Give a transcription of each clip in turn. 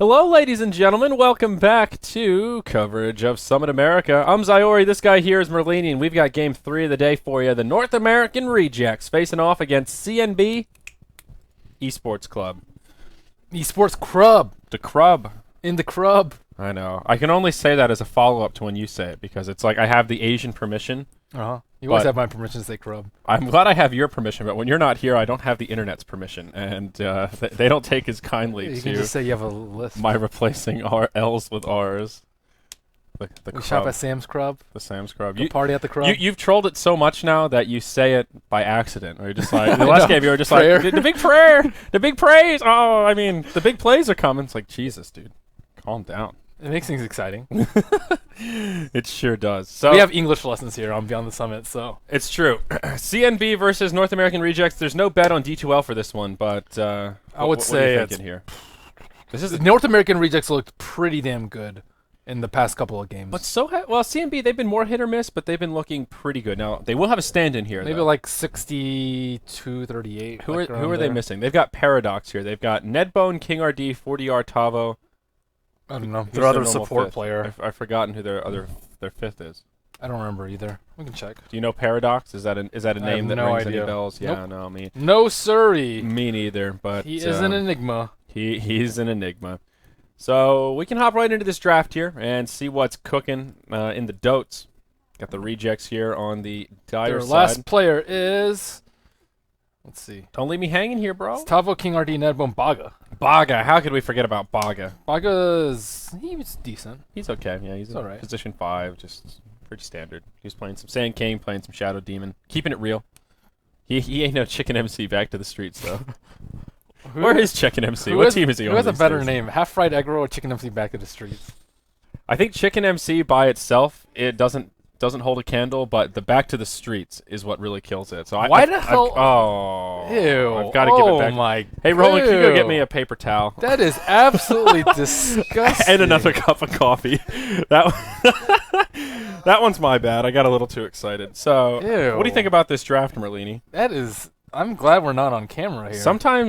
Hello, ladies and gentlemen. Welcome back to coverage of Summit America. I'm Zyori. This guy here is Merlini, and we've got Game 3 of the day for you. The North American Rejects facing off against CNB Esports Club. Esports Crub. The Crub. In the Crub. I know. I can only say that as a follow-up to when you say it, because it's like I have the Asian permission. Uh-huh. You always have my permission to say Crub. I'm glad I have your permission, but when you're not here, I don't have the internet's permission, and they don't take as kindly You to can just say you have a list. my replacing L's with R's. The We shop at Sam's Crub. The Sam's Club. You party at the Crub. You've trolled it so much now that you say it by accident. Or you're just like, the last game you were just like, the big prayer, the big praise. Oh, I mean, the big plays are coming. It's like, Jesus, dude, calm down. It makes things exciting. It sure does. So we have English lessons here on Beyond the Summit, so. It's true. CNB versus North American Rejects. There's no bet on D2L for this one, but I would say what are you thinking here? This is the North American Rejects looked pretty damn good in the past couple of games. But well, CNB, they've been more hit or miss, but they've been looking pretty good. Now, they will have a stand-in here, maybe though. like 62-38. Who are they missing? They've got Paradox here. They've got Nedbone, King RD, 40R, Tavo. I don't know. Who's Their other normal support fifth? player. I've forgotten who their fifth is. I don't remember either. We can check. Do you know Paradox? Is that a name that no rings idea. any bells? Yeah, Nope. no, me. No, sirree. Me neither. But He is an enigma. He's an enigma. So we can hop right into this draft here and see what's cooking in the dotes. Got the Rejects here on the dire Their side. last player is... Let's see. Don't leave me hanging here, bro. It's Tavo, King RD, Nedbone, Baga. Baga. How could we forget about Baga? He was decent. He's okay. Yeah, he's in all right. position 5, just pretty standard. He's playing some Sand King, playing some Shadow Demon, keeping it real. He ain't no chicken MC back to the streets though. Where is Chicken MC? What team is he on? Who has a these better days? name? Half fried egg roll or chicken MC back to the streets? I think Chicken MC by itself it doesn't hold a candle, but the back to the streets is what really kills it. So Why the hell? Ew! I've got to oh give it back. My Hey, Roland, can you go ew. get me a paper towel? That is absolutely disgusting. And another cup of coffee. That one's my bad. I got a little too excited. So, Ew. what do you think about this draft, Merlini? That is. I'm glad we're not on camera here.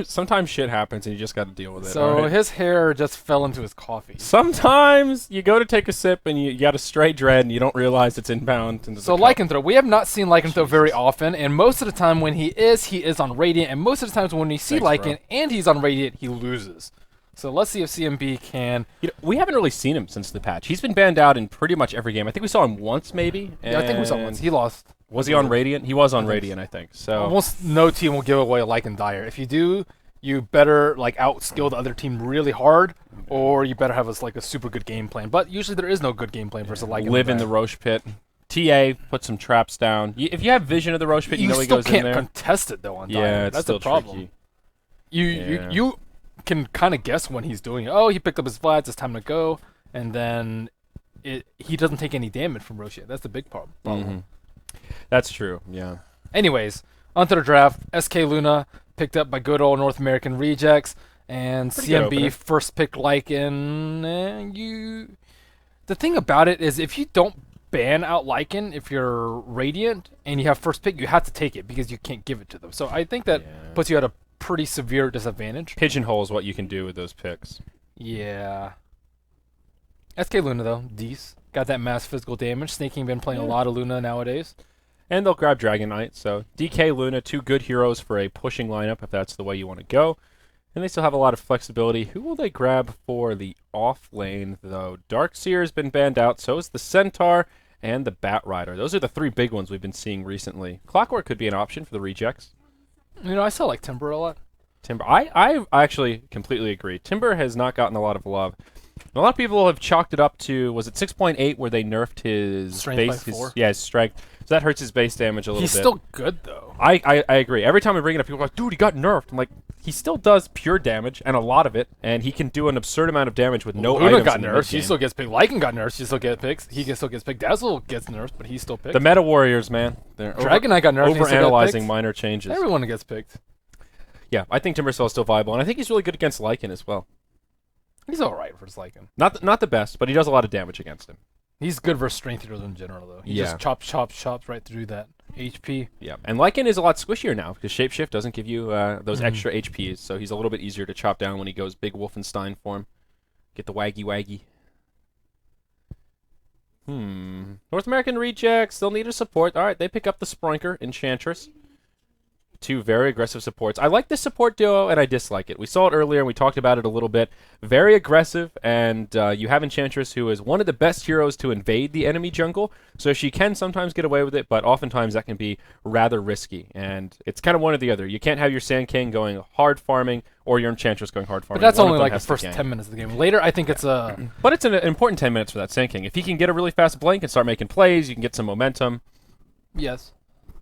Sometimes shit happens and you just got to deal with it. So all right? his hair just fell into his coffee. Sometimes you go to take a sip and you got a stray dread and you don't realize it's inbound. Into So the cup. Lycanthrope, we have not seen Lycanthrope very often, and most of the time when he is on Radiant, and most of the times when we see Thanks, Lycan and he's on Radiant, he loses. So let's see if CMB can. We haven't really seen him since the patch. He's been banned out in pretty much every game. I think we saw him once, maybe. Yeah, I think we saw him once. He lost. Was he on Radiant? He was on Radiant, I think. So Almost no team will give away a Lycan Dire. If you do, you better like outskill the other team really hard, or you better have a super good game plan. But usually there is no good game plan versus Lycan. live in the Roche pit. TA, put some traps down. If you have vision of the Roche pit, you know he goes in there. You still can't contest it though on Dire. Yeah, it's that's still the problem. tricky. You can kind of guess when he's doing it. Oh, he picked up his Vlads. It's time to go, and then he doesn't take any damage from Roche. That's the big problem. Mm-hmm. That's true. Yeah. Anyways, onto the draft. SK Luna picked up by good old North American Rejects, and Pretty good opener. CMB first picked Lycan. The thing about it is, if you don't ban out Lycan, if you're Radiant and you have first pick, you have to take it because you can't give it to them. So I think that puts you at a pretty severe disadvantage. Pigeonhole is what you can do with those picks. Yeah. SK Luna though, Dece. Got that mass physical damage. Snake King been playing a lot of Luna nowadays. And they'll grab Dragon Knight. So DK, Luna, 2 good heroes for a pushing lineup if that's the way you want to go. And they still have a lot of flexibility. Who will they grab for the off lane, though? Darkseer's been banned out. So is the Centaur and the Bat Rider. Those are the 3 big ones we've been seeing recently. Clockwork could be an option for the Rejects. You know, I still like Timber a lot. Timber. I actually completely agree. Timber has not gotten a lot of love. A lot of people have chalked it up to, was it 6.8 where they nerfed his Strength by base? 4? His strength. So that hurts his base damage a little He's bit. still good though. I agree. Every time I bring it up, people are like, dude, he got nerfed. I'm like, he still does pure damage, and a lot of it, and he can do an absurd amount of damage with no Luna items got in the nerfed. mid-game. He still gets picked. Lycan got nerfed. He still gets picked. He still gets picked. Dazzle gets nerfed, but he's still picked. The meta warriors, man. They're Dragon Knight got nerfed. and he still got overanalyzing picked. minor changes. Everyone gets picked. Yeah, I think Timbersaw is still viable, and I think he's really good against Lycan as well. He's all right versus Lycan. Not the best, but he does a lot of damage against him. He's good versus strength heroes in general, though. He just chops right through that HP. Yeah, and Lycan is a lot squishier now because Shapeshift doesn't give you those extra HPs, so he's a little bit easier to chop down when he goes big Wolfenstein form. Get the waggy waggy. North American Rejects, they'll need a support. All right, they pick up the Sprinker, Enchantress. Two very aggressive supports. I like this support duo, and I dislike it. We saw it earlier, and we talked about it a little bit. Very aggressive, and you have Enchantress, who is one of the best heroes to invade the enemy jungle, so she can sometimes get away with it, but oftentimes that can be rather risky, and it's kind of one or the other. You can't have your Sand King going hard farming, or your Enchantress going hard farming. But that's One of only them like the has to first gank. 10 minutes of the game. Later, I think it's a... But it's an important 10 minutes for that Sand King. If he can get a really fast blink and start making plays, you can get some momentum. Yes.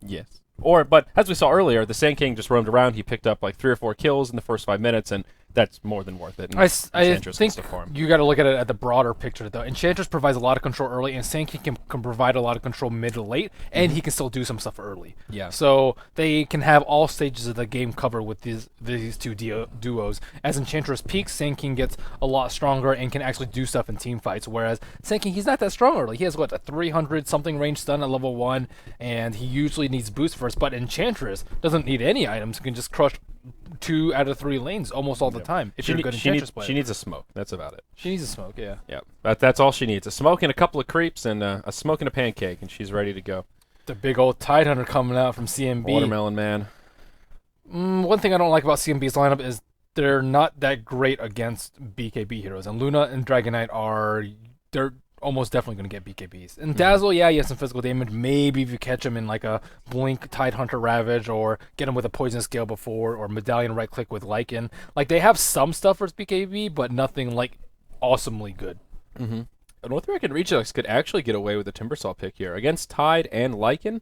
Yes. But as we saw earlier, the Sand King just roamed around. He picked up like 3 or 4 kills in the first 5 minutes, and that's more than worth it. And I Enchantress think gets to farm. you got to look at it at the broader picture, though. Enchantress provides a lot of control early, and Sand King can provide a lot of control mid to late, and he can still do some stuff early. Yeah. So they can have all stages of the game covered with these two duos. As Enchantress peaks, Sand King gets a lot stronger and can actually do stuff in team fights, whereas Sand King, he's not that strong early. He has, what, a 300-something range stun at level 1, and he usually needs boost first, but Enchantress doesn't need any items, can just crush 2 out of 3 lanes almost all the time if you're a good Enchantress player. She needs a smoke. That's about it. She needs a smoke, yeah. Yeah. That's all she needs. A smoke and a couple of creeps and a smoke and a pancake, and she's ready to go. The big old Tidehunter coming out from CNB. Watermelon Man. One thing I don't like about CNB's lineup is they're not that great against BKB heroes. And Luna and Dragon Knight they're almost definitely going to get BKBs. And Dazzle, yeah, he has some physical damage. Maybe if you catch him in like a Blink Tidehunter Ravage or get him with a Poison Scale before or Medallion right click with Lycan. Like they have some stuff for BKB, but nothing like awesomely good. North American Rejects could actually get away with a Timbersaw pick here. Against Tide and Lycan,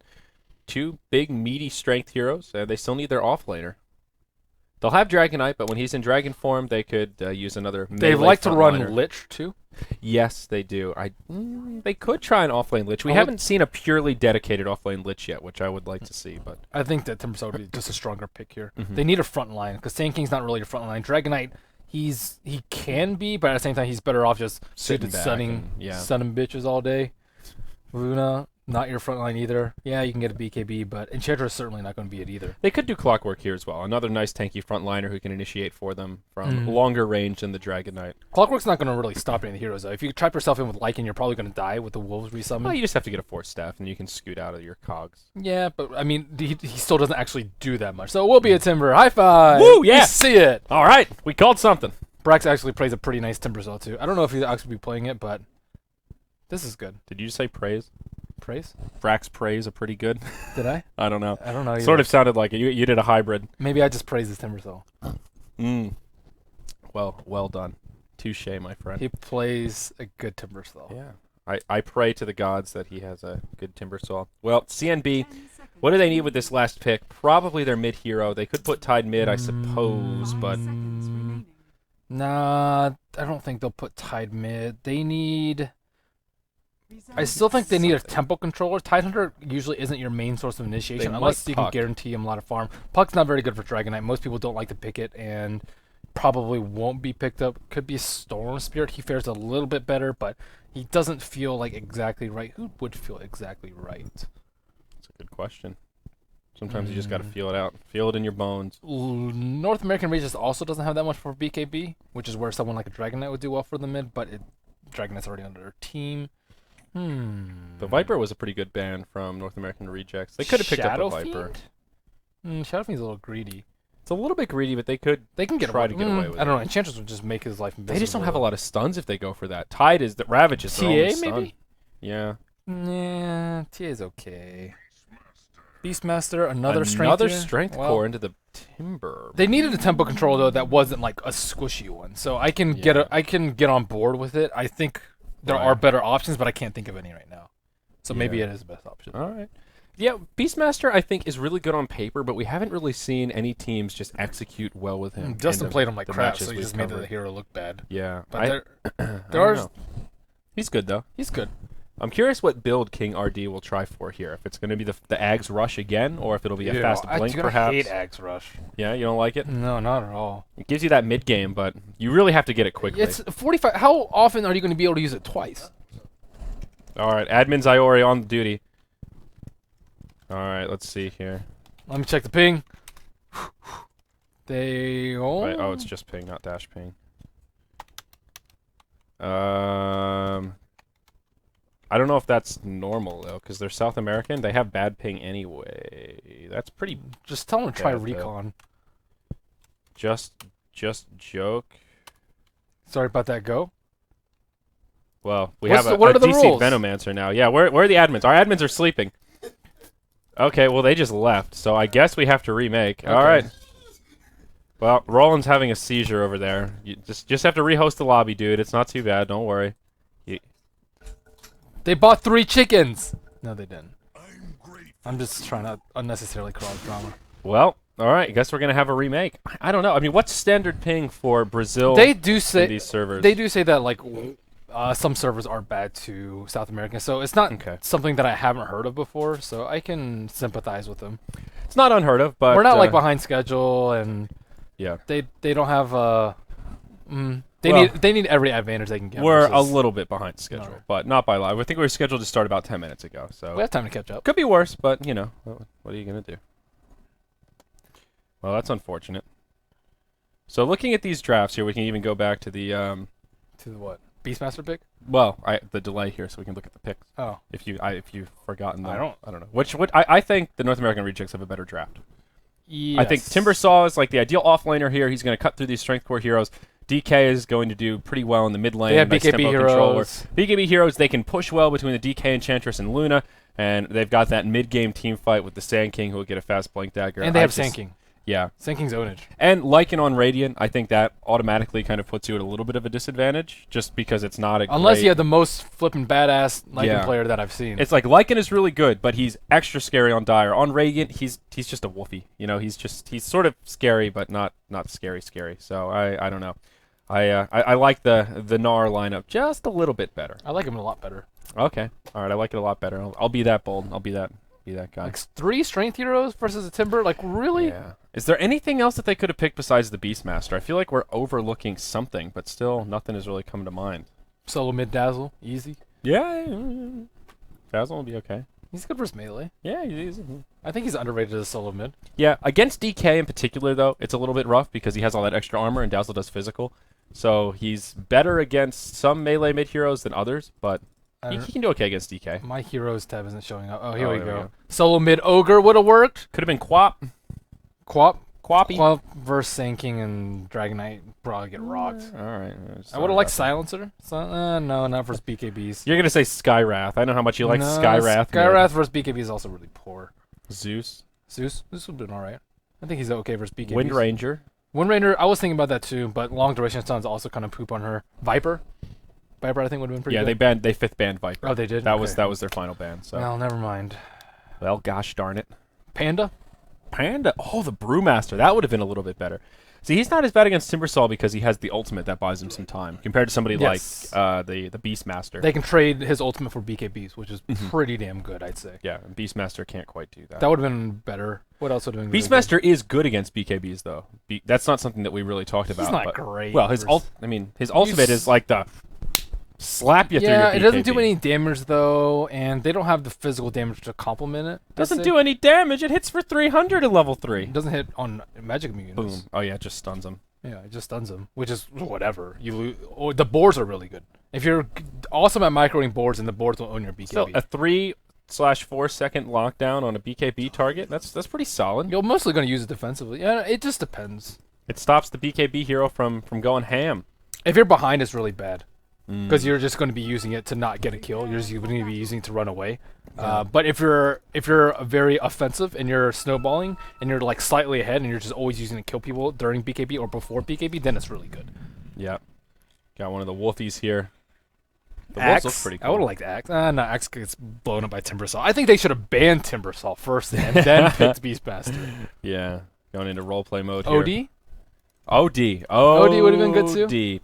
2 big, meaty strength heroes. They still need their offlaner. They'll have Dragon Knight, but when he's in Dragon form, they could use another They melee like to run frontliner. Lich, too. Yes, they do. They could try an offlane Lich. We haven't seen a purely dedicated offlane Lich yet, which I would like to see. But I think that Timbersaw would be just a stronger pick here. They need a front line, because Sand King's not really a front line. Dragon Knight, he can be, but at the same time, he's better off just Sitting back stunning bitches all day. Luna, not your front line either. Yeah, you can get a BKB, but Enchantress is certainly not going to be it either. they could do Clockwork here as well. Another nice tanky frontliner who can initiate for them from longer range than the Dragon Knight. Clockwork's not going to really stop any of the heroes, though. If you trap yourself in with Lycan, you're probably going to die with the Wolves resummon. Well, you just have to get a Force Staff, and you can scoot out of your cogs. Yeah, but, I mean, he still doesn't actually do that much. So it will be a Timber. High five! Woo, yeah! We see it! All right, we called something. Brax actually plays a pretty nice Timbersaw, too. I don't know if he'll actually be playing it, but this is good. Did you just say praise? Praise? Frax praise are pretty good. Did I? I don't know. I don't know either. Sort of sounded like it. You did a hybrid. Maybe I just praise his Timbersaw. Well done. Touche, my friend. He plays a good Timbersaw. Yeah. I pray to the gods that he has a good Timbersaw. Well, CNB, what do they need with this last pick? Probably their mid hero. They could put Tide mid, I suppose, but Nah, I don't think they'll put Tide mid. They need... I still think they need a tempo controller. Tidehunter usually isn't your main source of initiation They unless might you can Puck. guarantee him a lot of farm. Puck's not very good for Dragon Knight. Most people don't like to pick it and probably won't be picked up. Could be Storm Spirit. He fares a little bit better, but he doesn't feel like exactly right. Who would feel exactly right? That's a good question. Sometimes you just got to feel it out. Feel it in your bones. North American Regis also doesn't have that much for BKB, which is where someone like a Dragon Knight would do well for the mid, but Dragon Knight's already under their team. The Viper was a pretty good ban from North American Rejects. They could have picked up a Viper. Shadow Fiend's a little greedy. It's a little bit greedy, but they could They can try to get away with I don't it. know. Enchantress would just make his life invisible. They just don't have a lot of stuns if they go for that. Tide is the Ravage is their only TA stun. maybe? Yeah. Nah, TA's okay. Beastmaster, another strength. strength core into the Timber. They needed a tempo control though that wasn't like a squishy one, so I can get on board with it. I think there Right. are better options, but I can't think of any right now. So maybe Yeah. it is the best option. All right. Yeah, Beastmaster I think is really good on paper, but we haven't really seen any teams just execute well with him. Justin in played him like the crap, matches so he we've just made the covered. hero look bad. Yeah. But I there don't are. know. He's good though. He's good. I'm curious what build King RD will try for here. If it's going to be the Ags Rush again, or if it'll be a fast blink, perhaps. I hate Axe Rush. Yeah, you don't like it? No, not at all. It gives you that mid game, but you really have to get it quickly. It's 45. How often are you going to be able to use it twice? All right, Admin Iori on duty. All right, let's see here. Let me check the ping. They Right, oh, it's just ping, not dash ping. I don't know if that's normal though, because they're South American. They have bad ping anyway. That's pretty. Just tell them to try bad, though. recon. Just joke. Sorry about that. Go. Well, we What's have what a are the DC rules? Venomancer now. Yeah, where are the admins? Our admins are sleeping. Okay, well they just left, so I guess we have to remake. Okay. All right. Well, Roland's having a seizure over there. You just have to rehost the lobby, dude. It's not too bad. Don't worry. They bought 3 chickens. No, they didn't. I'm just trying to unnecessarily cause drama. Well, all right. I guess we're gonna have a remake. I don't know. I mean, what's standard ping for Brazil? They do in say these servers. they do say that like some servers are bad to South America, so it's not Okay. something that I haven't heard of before. So I can sympathize with them. It's not unheard of, but We're not like behind schedule, and yeah, they don't have they Well, need every advantage they can get. we're a versus- little bit behind schedule, Alright. but not by a lot. I think we were scheduled to start about 10 minutes ago, so We have time to catch up. could be worse. But you know, what are you gonna do? Well, that's unfortunate. So looking at these drafts here, we can even go back to the To the what? Beastmaster pick? the delay here, so we can look at the picks. Oh, If you've forgotten them. I don't know. I think the North American rejects have a better draft. yes. I think Timbersaw is like the ideal offlaner here. He's going to cut through these strength core heroes. DK is going to do pretty well in the mid lane. They have nice BKB tempo controller. heroes. BKB heroes, they can push well between the DK Enchantress and Luna, and they've got that mid-game team fight with the Sand King who will get a fast blink dagger. And they have just- Sand King. Yeah. Sand King's ownage. And Lycan on Radiant, I think that automatically kind of puts you at a little bit of a disadvantage, just because it's not a Unless great... you have the most flipping badass Lycan Yeah. player that I've seen. It's like Lycan is really good, but he's extra scary on Dire. On Radiant, he's just a woofy. You know, he's sort of scary, but not scary. So I don't know. I like the NAR lineup just a little bit better. I like him a lot better. Okay, all right, I like it a lot better. I'll be that bold. I'll be that guy. Like 3 strength heroes versus a Timber? Like, really? Yeah. Is there anything else that they could have picked besides the Beastmaster? I feel like we're overlooking something, but still nothing has really come to mind. Solo mid dazzle. Easy. Yeah, Basil will be okay. He's good versus melee. Yeah, he's I think he's underrated as a solo mid. Yeah, against DK in particular, though, it's a little bit rough because he has all that extra armor and Dazzle does physical. So he's better against some melee mid heroes than others, but he can do okay against DK. My heroes tab isn't showing up. Oh, here Oh, we there we go. go. Solo mid ogre would have worked. Could have been Quap. Quappy. Quap versus Sand King and Dragon Knight probably get rocked. All right. I would have liked Silencer. No, not versus BKBs. You're going to say Skywrath. I know how much you like No, Skywrath. Skywrath versus BKB is also really poor. Zeus. Zeus would have been alright. I think he's okay versus BKBs. Wind Ranger. Wind Ranger, I was thinking about that too, but long duration stuns also kind of poop on her. Viper, I think would have been pretty Yeah, good. they fifth banned Viper. Oh, they did? That Okay. was their final ban. So Well, never mind. well, gosh darn it. Panda? Panda. Oh, the Brewmaster. That would have been a little bit better. See, he's not as bad against Timbersaw because he has the ultimate that buys him some time compared to somebody Yes. like the Beastmaster. They can trade his ultimate for BKBs, which is Mhm. pretty damn good, I'd say. Yeah, Beastmaster can't quite do that. That would have been better. What else would have been really good? Beastmaster is good against BKBs though. That's not something that we really talked about. He's not but- great. Well, his versus- his ultimate is like the slap you through your Yeah, BKB. it doesn't do any damage though, and they don't have the physical damage to complement it. Doesn't do any damage. It hits for 300 at level 3. It doesn't hit on magic units. Boom. Oh yeah, it just stuns him. Yeah, it just stuns them, which is whatever. You lose. Oh, the boards are really good. If you're awesome at microing boards, and the boards will own your BKB. Still, a 3/4 second lockdown on a BKB target. That's pretty solid. You're mostly going to use it defensively. Yeah, it just depends. It stops the BKB hero from going ham. If you're behind, it's really bad Mm. because you're just going to be using it to not get a kill. You're just going to be using it to run away. But if you're very offensive and you're snowballing and you're like slightly ahead and you're just always using it to kill people during BKB or before BKB, then it's really good. Yeah. Got one of the wolfies here. The wolves look pretty cool. I would have liked Axe. No, Axe gets blown up by Timbersaw. I think they should have banned Timbersaw first and then picked Beastmaster. Yeah. Going into roleplay mode here. OD? OD. OD would have been good too. OD.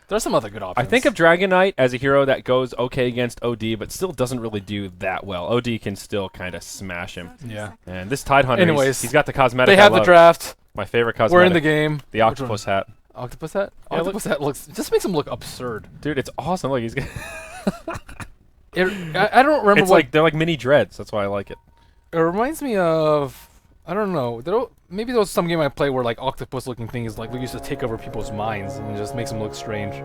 There's some other good options. I think of Dragon Knight as a hero that goes okay against OD, but still doesn't really do that well. OD can still kind of smash him. Yeah. And this Tidehunter, Anyways, he's got the cosmetic. They I have the love. draft. My favorite cosmetic. We're in the game. The octopus hat. Octopus hat? Yeah, Octopus hat looks just makes him look absurd. Dude, it's awesome. Look, he's got I don't remember it's what like they're like mini dreads. That's why I like it. it reminds me of I don't know. Maybe there was some game I played where like octopus-looking things like we used to take over people's minds and it just makes them look strange.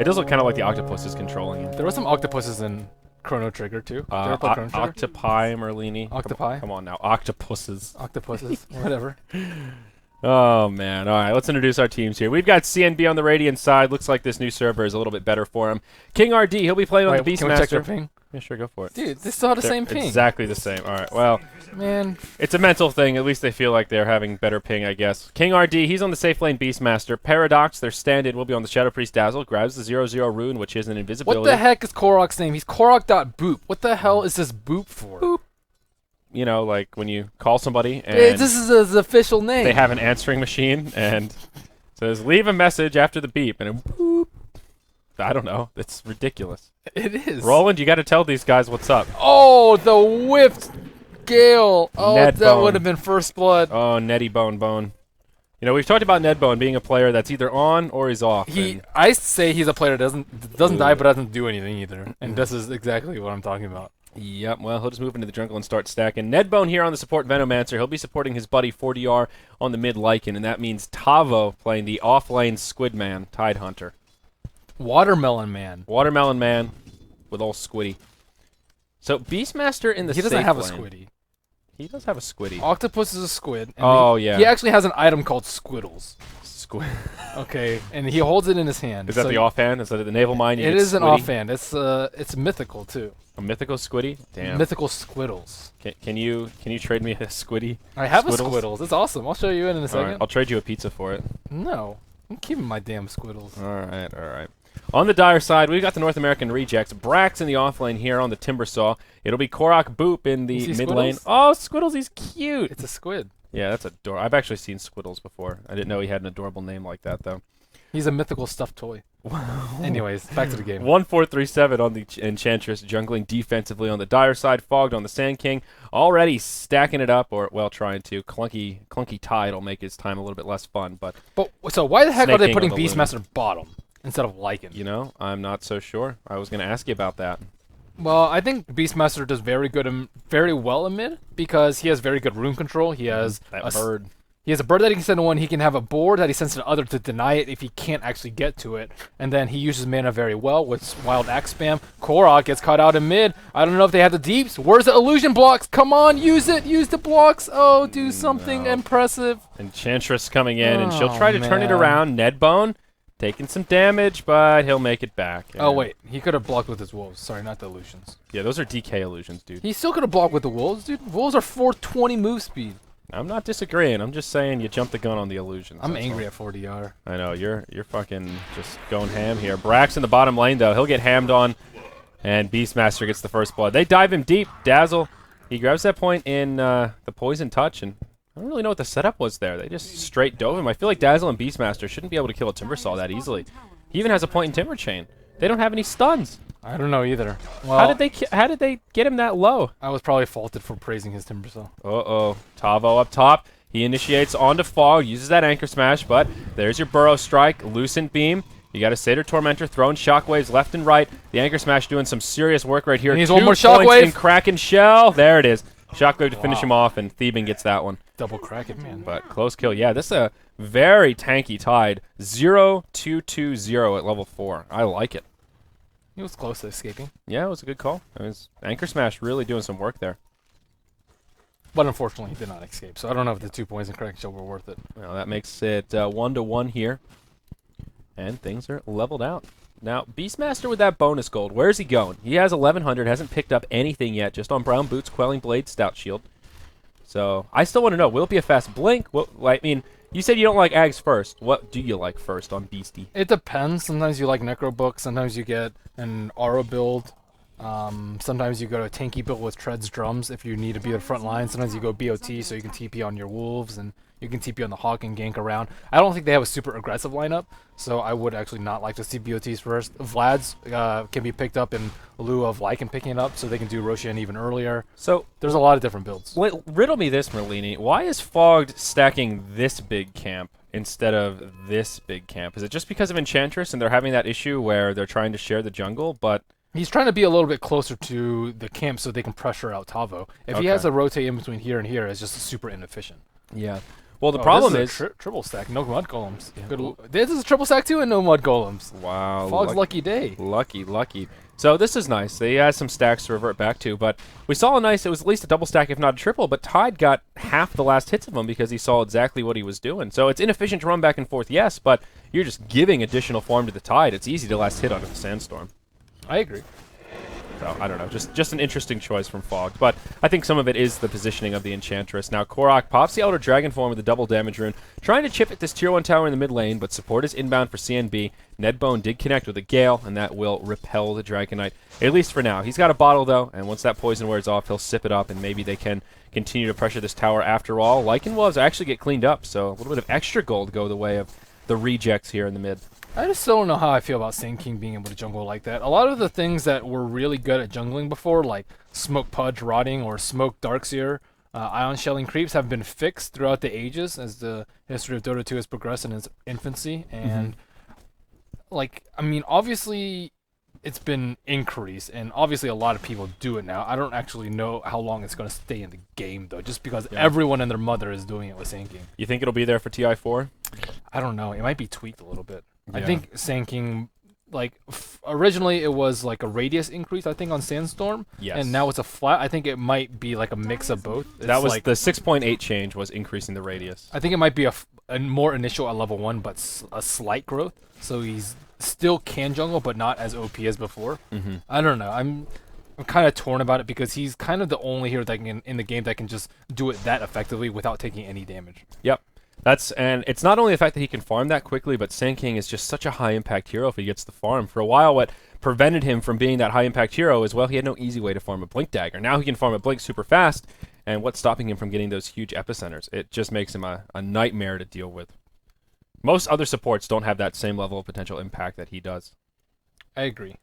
It does look kind of like the octopus is controlling you. There were some octopuses in Chrono Trigger too. Did you ever play Chrono Trigger? Octopi, Merlini. Octopi? Come on now, octopuses. Octopuses, whatever. Oh man! All right, let's introduce our teams here. We've got CNB on the Radiant side. Looks like this new server is a little bit better for him. King RD, he'll be playing on the Beastmaster. Can we check their ping? Yeah, sure, go for it. Dude, they still have the same ping. Exactly the same. All right, well, man, it's a mental thing. At least they feel like they're having better ping, I guess. King RD, he's on the safe lane Beastmaster. Paradox, their stand-in will be on the Shadow Priest Dazzle. Grabs the 0/0 rune, which is an invisibility. What the heck is Korok's name? He's Korok.boop. What the hell is this boop for? Boop. You know, like when you call somebody and this is his official name. they have an answering machine and says, leave a message after the beep, and it boop. I don't know. It's ridiculous. It is. Roland, you got to tell these guys what's up. Oh, the whipped Gale. Oh, Ned that Bone. would have been first blood. Oh, Netty Bone Bone. You know, we've talked about Ned Bone being a player that's either on or he's off. I say he's a player that doesn't die but doesn't do anything either. And this is exactly what I'm talking about. Yep, well, he'll just move into the jungle and start stacking. Nedbone here on the support Venomancer. He'll be supporting his buddy 4DR on the mid Lycan, and that means Tavo playing the off-lane Squidman, Tide Hunter. Watermelon Man. Watermelon Man with old Squiddy. So Beastmaster in the He doesn't safe have a lane. Squiddy. He does have a Squiddy. Octopus is a squid. And Oh, yeah. He actually has an item called Squiddles. Squid. Okay, and he holds it in his hand. Is that the offhand? Is that the naval mine? It is an offhand. It's mythical too. A mythical Squiddy? Damn. Mythical Squiddles. Can you trade me a Squiddy? I have Squiddles? a Squiddles. It's awesome. I'll show you in a All second. right, I'll trade you a pizza for it. No, I'm keeping my damn Squiddles. All right. On the Dire side, we've got the North American rejects. Brax in the off lane here on the Timbersaw. It'll be Korok Boop in the mid lane. Oh, Squiddles, he's cute. It's a squid. Yeah, that's adorable. I've actually seen Squiddles before. I didn't know he had an adorable name like that, though. He's a mythical stuffed toy. Anyways, back to the game. 1-4-3-7 on the Enchantress, jungling defensively on the Dire side. Fogged on the Sand King, already stacking it up, or, well, trying to. Clunky Tide will make his time a little bit less fun, but... So why the heck are they Snake putting King on the Beastmaster bottom instead of Lycan? You know, I'm not so sure. I was going to ask you about that. Well, I think Beastmaster does very well in mid because he has very good rune control. He has That bird. He has a bird that he can send to one. He can have a board that he sends to the other to deny it if he can't actually get to it. And then he uses mana very well with Wild Axe spam. Korok gets caught out in mid. I don't know if they have the deeps. Where's the illusion blocks? Come on, use it. Use the blocks. Oh, do something impressive. Enchantress coming in, and she'll Oh, try to turn it man. around. Nedbone taking some damage, but he'll make it back. Oh, And- wait. He could have blocked with his wolves. Sorry, not the illusions. Yeah, those are DK illusions, dude. He still could have blocked with the wolves, dude. Wolves are 420 move speed. I'm not disagreeing. I'm just saying you jumped the gun on the illusions. I'm that's angry all. at 4DR. I know, you're fucking just going ham here. Brax in the bottom lane, though. He'll get hammed on, and Beastmaster gets the first blood. They dive him deep. Dazzle, he grabs that point in the Poison Touch, and I don't really know what the setup was there. They just straight dove him. I feel like Dazzle and Beastmaster shouldn't be able to kill a Timbersaw that easily. He even has a point in Timber Chain. They don't have any stuns. I don't know either. Well, How did they get him that low? I was probably faulted for praising his Timbersaw. Uh-oh. Tavo up top. He initiates onto Fog, uses that Anchor Smash, but there's your Burrow Strike, Lucent Beam. You got a Satyr Tormentor throwing shockwaves left and right. The Anchor Smash doing some serious work right here. He needs 2 one more points shockwave. in Kraken Shell. There it is. Shockwave to finish him off, and Theben gets that one. Double Kraken, man. But close kill. Yeah, this is a very tanky Tide. 0-2-2-0 at level 4. I like it. He was close to escaping. Yeah, it was a good call. It was Anchor Smash really doing some work there. But unfortunately, he did not escape. So I don't know if the 2 points in Kraken Shell were worth it. Well, that makes it 1-1 here. And things are leveled out. Now, Beastmaster with that bonus gold, where's he going? He has 1100, hasn't picked up anything yet, just on Brown Boots, Quelling Blade, Stout Shield. So, I still want to know, will it be a fast blink? I mean, you said you don't like Ags first. What do you like first on Beastie? It depends. Sometimes you like Necro Book. Sometimes you get an Aura build. Sometimes you go to a tanky build with Treads Drums if you need to be at the front line. Sometimes you go BOT so you can TP on your Wolves and you can TP on the Hawk and gank around. I don't think they have a super aggressive lineup, so I would actually not like to see BOTs first. Vlad's can be picked up in lieu of Lycan picking it up, so they can do Roshan even earlier. So, There's a lot of different builds. riddle me this, Merlini. Why is Fogged stacking this big camp instead of this big camp? Is it just because of Enchantress and they're having that issue where they're trying to share the jungle? But He's trying to be a little bit closer to the camp so they can pressure out Tavo. If he Okay. has to rotate in between here and here, it's just super inefficient. Yeah. Well, the Oh, problem this is... a triple stack, no mud golems. Yeah. Good. This is a triple stack too, and no mud golems. Wow. Fog's lucky day. Lucky. So this is nice. They had some stacks to revert back to, but we saw it was at least a double stack, if not a triple, but Tide got half the last hits of him because he saw exactly what he was doing. So it's inefficient to run back and forth, yes, but you're just giving additional farm to the Tide. It's easy to last hit onto the Sandstorm. I agree. So, I don't know, just an interesting choice from Fog. But I think some of it is the positioning of the Enchantress. Now, Korok pops the Elder Dragon form with a double damage rune, trying to chip at this tier 1 tower in the mid lane, but support is inbound for CNB. Nedbone did connect with a Gale, and that will repel the Dragon Knight, at least for now. He's got a bottle, though, and once that poison wears off, he'll sip it up, and maybe they can continue to pressure this tower after all. Lycan Wolves actually get cleaned up, so a little bit of extra gold go the way of the rejects here in the mid. I just still don't know how I feel about Sand King being able to jungle like that. A lot of the things that were really good at jungling before, like Smoke Pudge Rotting or Smoke Darkseer, Ion Shelling Creeps, have been fixed throughout the ages as the history of Dota 2 has progressed in its infancy. And, obviously it's been increased, and obviously a lot of people do it now. I don't actually know how long it's going to stay in the game, though, just because everyone and their mother is doing it with Sand King. You think it'll be there for TI4? I don't know. It might be tweaked a little bit. Yeah. I think Sand King, originally it was like a radius increase, I think, on Sandstorm. Yes. And now it's a flat. I think it might be like a mix of both. That was the 6.8 change was increasing the radius. I think it might be a more initial at level 1, but a slight growth. So he's still can jungle, but not as OP as before. Mm-hmm. I don't know. I'm kind of torn about it because he's kind of the only hero that can, in the game, that can just do it that effectively without taking any damage. Yep. And it's not only the fact that he can farm that quickly, but Sand King is just such a high-impact hero if he gets the farm. For a while, what prevented him from being that high-impact hero is, well, he had no easy way to farm a Blink Dagger. Now he can farm a Blink super fast, and what's stopping him from getting those huge epicenters? It just makes him a nightmare to deal with. Most other supports don't have that same level of potential impact that he does. I agree.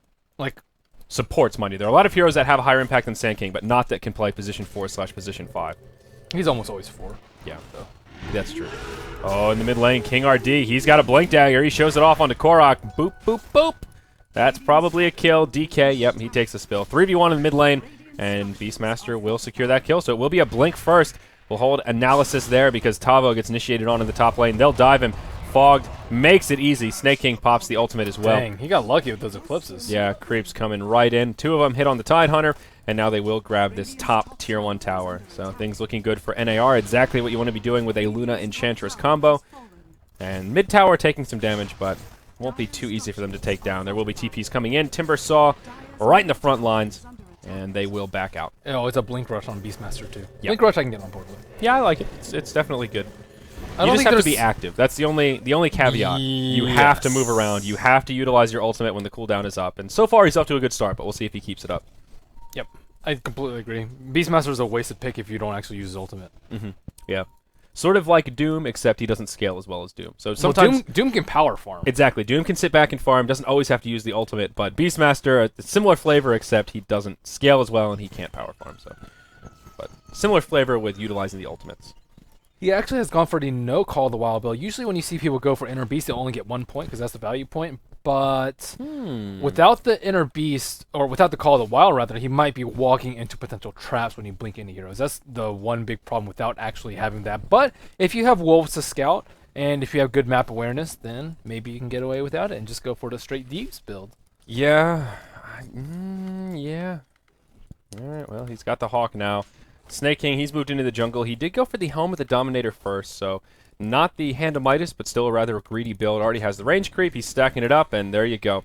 Supports, mind you. There are a lot of heroes that have a higher impact than Sand King, but not that can play position 4/position 5. He's almost always 4. Yeah, that's true. Oh, in the mid lane, King RD. He's got a Blink Dagger. He shows it off onto Korok. Boop, boop, boop. That's probably a kill. DK, yep, he takes the spill. 3v1 in the mid lane, and Beastmaster will secure that kill. So it will be a Blink first. We'll hold analysis there because Tavo gets initiated on in the top lane. They'll dive him. Fogged makes it easy. Snake King pops the ultimate as well. Dang, he got lucky with those eclipses. Yeah, creeps coming right in. 2 of them hit on the Tide Hunter, and now they will grab this top tier 1 tower. So things looking good for NAR. Exactly what you want to be doing with a Luna Enchantress combo. And mid tower taking some damage, but won't be too easy for them to take down. There will be TPs coming in. Timber Saw right in the front lines, and they will back out. Oh, it's a Blink Rush on Beastmaster too. Yep. Blink Rush I can get on board with. Yeah, I like it. It's definitely good. I You don't just think have to be there's- active. That's the only caveat. You have to move around. You have to utilize your ultimate when the cooldown is up. And so far, he's up to a good start, but we'll see if he keeps it up. Yep, I completely agree. Beastmaster is a wasted pick if you don't actually use his ultimate. Mm-hmm. Yeah. Sort of like Doom, except he doesn't scale as well as Doom. So sometimes... Doom can power farm. Exactly. Doom can sit back and farm, doesn't always have to use the ultimate, but Beastmaster, a similar flavor, except he doesn't scale as well and he can't power farm. So, but similar flavor with utilizing the ultimates. He actually has gone for the no call the wild bill. Usually when you see people go for inner beast, they only get 1 point because that's the value point. But without the inner beast, or without the call of the wild rather, he might be walking into potential traps when you blink into heroes. That's the one big problem without actually having that. But if you have wolves to scout, and if you have good map awareness, then maybe you can get away without it and just go for the straight Thieves build. Yeah. Yeah. Alright, well, he's got the Hawk now. Snake King, he's moved into the jungle. He did go for the Helm of the Dominator first, so not the Hand of Midas, but still a rather greedy build. Already has the range creep. He's stacking it up, and there you go.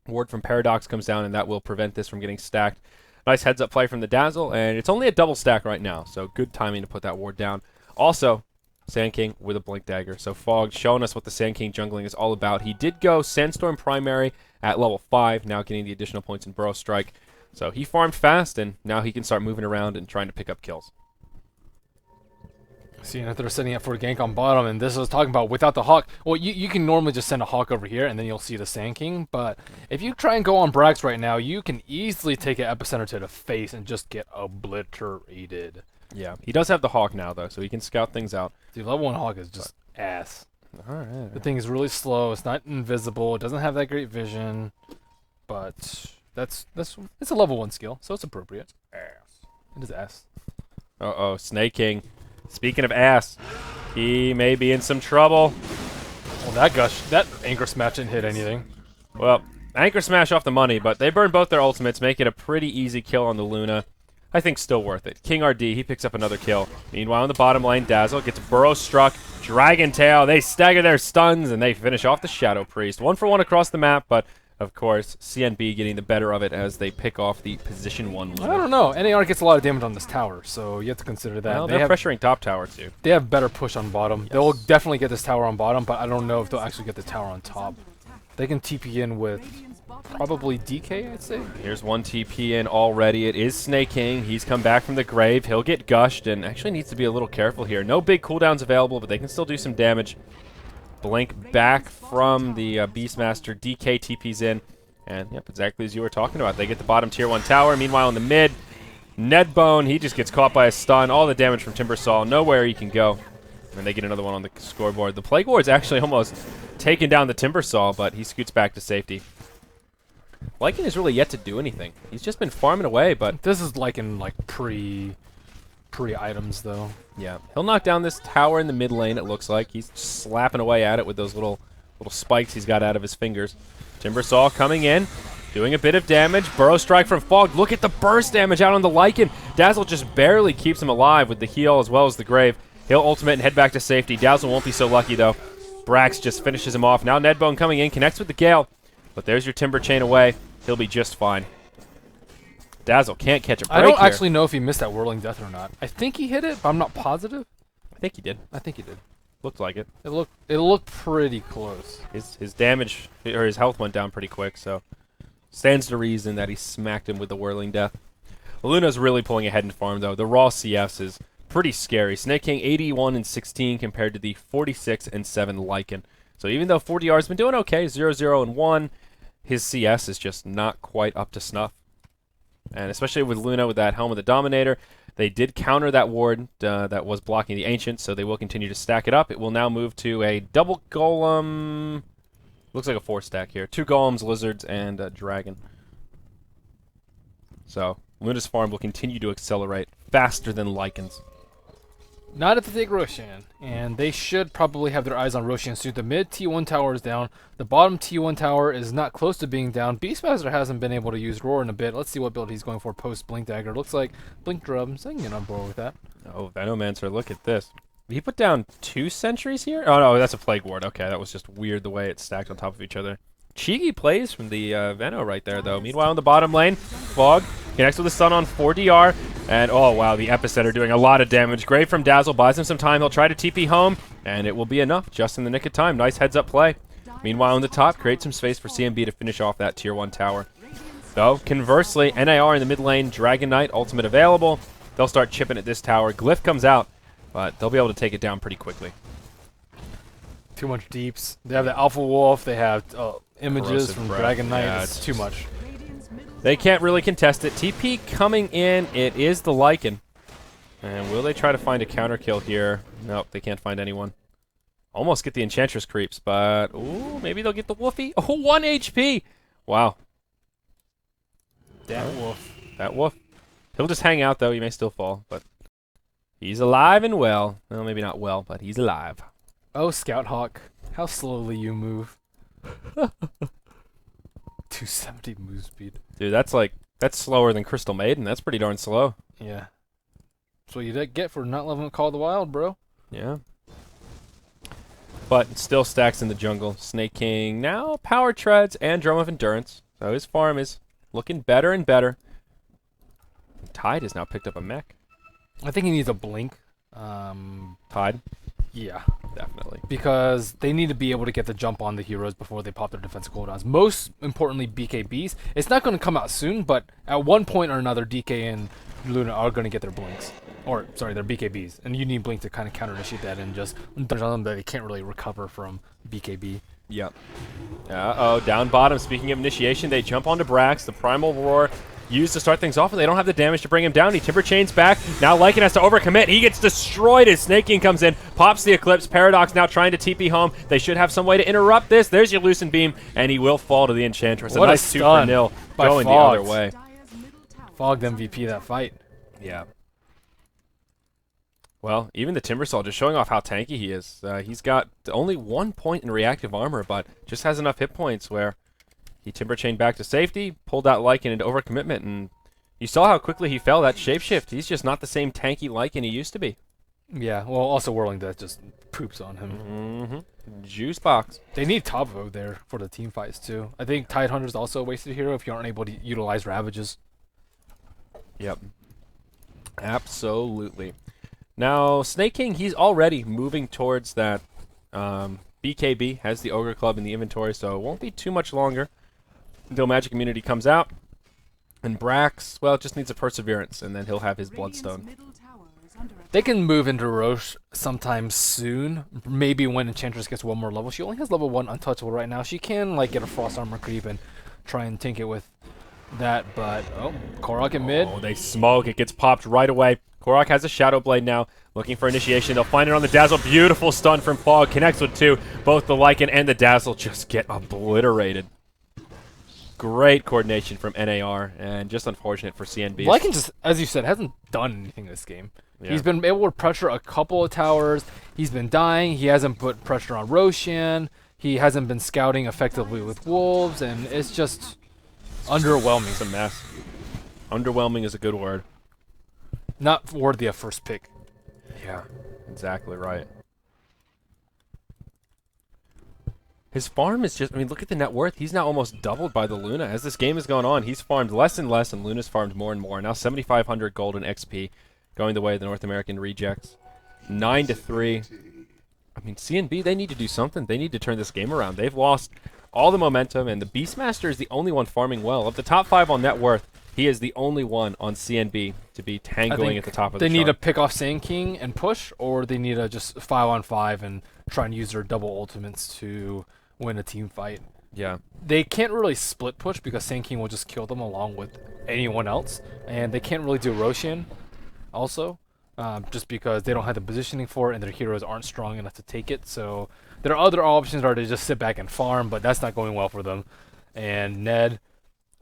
Ward from Paradox comes down, and that will prevent this from getting stacked. Nice heads-up play from the Dazzle, and it's only a double stack right now, so good timing to put that ward down. Also, Sand King with a Blink Dagger. So Fog showing us what the Sand King jungling is all about. He did go Sandstorm Primary at level 5, now getting the additional points in Burrow Strike. So he farmed fast, and now he can start moving around and trying to pick up kills. Seeing that they're setting up for a gank on bottom, and this is talking about without the Hawk. Well, you can normally just send a Hawk over here, and then you'll see the Sand King. But if you try and go on Brax right now, you can easily take an Epicenter to the face and just get obliterated. Yeah, he does have the Hawk now, though, so he can scout things out. Dude, level 1 Hawk is just ass. All right. The thing is really slow. It's not invisible. It doesn't have that great vision. But It's a level 1 skill, so it's appropriate. Ass. It is ass. Uh-oh, Snake King. Speaking of ass, he may be in some trouble. Well, that anchor smash didn't hit anything. Well, Anchor Smash off the money, but they burn both their ultimates, make it a pretty easy kill on the Luna. I think still worth it. King RD, he picks up another kill. Meanwhile, in the bottom lane, Dazzle gets Burrow struck. Dragon Tail, they stagger their stuns, and they finish off the Shadow Priest. 1 for 1 across the map, but of course, CNB getting the better of it as they pick off the position 1 Luna. I don't know. NAR gets a lot of damage on this tower, so you have to consider that. Well, they're pressuring top tower, too. They have better push on bottom. Yes. They'll definitely get this tower on bottom, but I don't know if they'll actually get the tower on top. They can TP in with probably DK, I'd say. Here's 1 TP in already. It is Snake King. He's come back from the grave. He'll get gushed and actually needs to be a little careful here. No big cooldowns available, but they can still do some damage. Blink back from the Beastmaster. DK TP's in. And, yep, exactly as you were talking about. They get the bottom tier 1 tower. Meanwhile, in the mid, Nedbone, he just gets caught by a stun. All the damage from Timbersaw. Nowhere he can go. And they get another one on the scoreboard. The Plague Ward's actually almost taken down the Timbersaw, but he scoots back to safety. Lycan has really yet to do anything. He's just been farming away, but... This is Lycan, like, pre-items, though. Yeah. He'll knock down this tower in the mid lane, it looks like. He's slapping away at it with those little spikes he's got out of his fingers. Timbersaw coming in, doing a bit of damage. Burrow strike from Fog. Look at the burst damage out on the Lycan. Dazzle just barely keeps him alive with the heal as well as the grave. He'll ultimate and head back to safety. Dazzle won't be so lucky, though. Brax just finishes him off. Now Nedbone coming in, connects with the Gale. But there's your Timber chain away. He'll be just fine. Dazzle can't catch a break I don't here. actually know if he missed that Whirling Death or not. I think he hit it, but I'm not positive. I think he did. I think he did. Looked like it. It looked pretty close. His damage, or his health went down pretty quick, so stands to reason that he smacked him with the Whirling Death. Luna's really pulling ahead in farm, though. The raw CS is pretty scary. Snake King 81 and 16 compared to the 46 and 7 Lycan. So even though 40R's been doing okay, 0-0 and 1, his CS is just not quite up to snuff. And especially with Luna with that Helm of the Dominator, they did counter that ward that was blocking the Ancient, so they will continue to stack it up. It will now move to a double Golem. Looks like a 4-stack here. 2 Golems, Lizards, and a Dragon. So Luna's farm will continue to accelerate faster than Lycan's. Not if they take Roshan, and they should probably have their eyes on Roshan soon. The mid T1 tower is down. The bottom T1 tower is not close to being down. Beastmaster hasn't been able to use Roar in a bit. Let's see what build he's going for post Blink Dagger. Looks like Blink Drums. I can get on board with that. Oh, Venomancer, look at this. Did he put down 2 sentries here? Oh, no, that's a Plague Ward. Okay, that was just weird the way it's stacked on top of each other. Cheeky plays from the Veno right there, though. Meanwhile, in the bottom lane, Fog connects with the Sun on 4DR. And, oh, wow, the Epicenter doing a lot of damage. Grave from Dazzle buys him some time. He'll try to TP home, and it will be enough just in the nick of time. Nice heads-up play. Meanwhile, in the top, create some space for CNB to finish off that Tier 1 tower. Though, conversely, NAR in the mid lane, Dragon Knight, ultimate available. They'll start chipping at this tower. Glyph comes out, but they'll be able to take it down pretty quickly. Too much deeps. They have the Alpha Wolf. They have images Corrosive from breath. Dragon Knight. Yeah, it's too much. They can't really contest it. TP coming in. It is the Lycan. And will they try to find a counter kill here? Nope, they can't find anyone. Almost get the Enchantress creeps, but ooh, maybe they'll get the Woofy. Oh, 1 HP. Wow. That wolf. That wolf. He'll just hang out, though. He may still fall, but he's alive and well. Well, maybe not well, but he's alive. Oh, Scout Hawk. How slowly you move. 270 move speed. Dude, that's slower than Crystal Maiden. That's pretty darn slow. Yeah. That's what you get for not loving Call of the Wild, bro. Yeah. But it still stacks in the jungle. Snake King now Power Treads and Drum of Endurance. So his farm is looking better and better. Tide has now picked up a mech. I think he needs a blink. Tide? Yeah. Definitely. Because they need to be able to get the jump on the heroes before they pop their defensive cooldowns. Most importantly, BKBs. It's not going to come out soon, but at one point or another, DK and Luna are going to get their blinks. Or, sorry, their BKBs. And you need Blink to kind of counter-initiate that and just dodge on them that they can't really recover from BKB. Yep. Uh-oh, down bottom. Speaking of initiation, they jump onto Brax. The Primal Roar used to start things off, and they don't have the damage to bring him down. He Timber Chains back. Now Lycan has to overcommit. He gets destroyed as Snake King comes in, pops the Eclipse. Paradox now trying to TP home. They should have some way to interrupt this. There's your Lucent Beam, and he will fall to the Enchantress. What a nice a 2-0 by going the Fogged. other way. Fogged MVP that fight. Yeah. Well, even the Timbersaw just showing off how tanky he is. He's got only 1 point in reactive armor, but just has enough hit points where he Timber Chained back to safety, pulled out Lycan into overcommitment, and you saw how quickly he fell that shapeshift. He's just not the same tanky Lycan he used to be. Yeah, well, also Whirling Death just poops on him. Mm-hmm. Juice box. They need Tavo there for the team fights, too. I think Tidehunter's also a wasted hero if you aren't able to utilize Ravages. Yep. Absolutely. Now, Snake King, he's already moving towards that BKB, has the Ogre Club in the inventory, so it won't be too much longer until Magic Immunity comes out. And Brax, well, just needs a Perseverance, and then he'll have his Bloodstone. They can move into Roche sometime soon. Maybe when Enchantress gets one more level. She only has level 1 Untouchable right now. She can like get a Frost Armor creep and try and tank it with that, but Korok in mid. Oh, they smoke. It gets popped right away. Korok has a Shadow Blade now, looking for initiation. They'll find it on the Dazzle. Beautiful stun from Fog. Connects with 2. Both the Lycan and the Dazzle just get obliterated. Great coordination from NAR, and just unfortunate for CNB. Lycan just, as you said, hasn't done anything this game. Yeah. He's been able to pressure a couple of towers. He's been dying. He hasn't put pressure on Roshan. He hasn't been scouting effectively with Wolves, and it's just underwhelming. It's a mess. Underwhelming is a good word. Not worthy of first pick. Yeah, exactly right. His farm is just, I mean, look at the net worth. He's now almost doubled by the Luna. As this game has gone on, he's farmed less and less, and Luna's farmed more and more. Now 7,500 gold in XP, going the way of the North American rejects. 9-3. I mean, CNB, they need to do something. They need to turn this game around. They've lost all the momentum, and the Beastmaster is the only one farming well. Of the top 5 on net worth, he is the only one on CNB to be tangling at the top of the chart. They need to pick off Sand King and push, or they need to just 5-on-5 and try and use their double ultimates to win a team fight. Yeah. They can't really split push because Sand King will just kill them along with anyone else, and they can't really do Roshan also, just because they don't have the positioning for it and their heroes aren't strong enough to take it. So their other options are to just sit back and farm, but that's not going well for them. And Ned,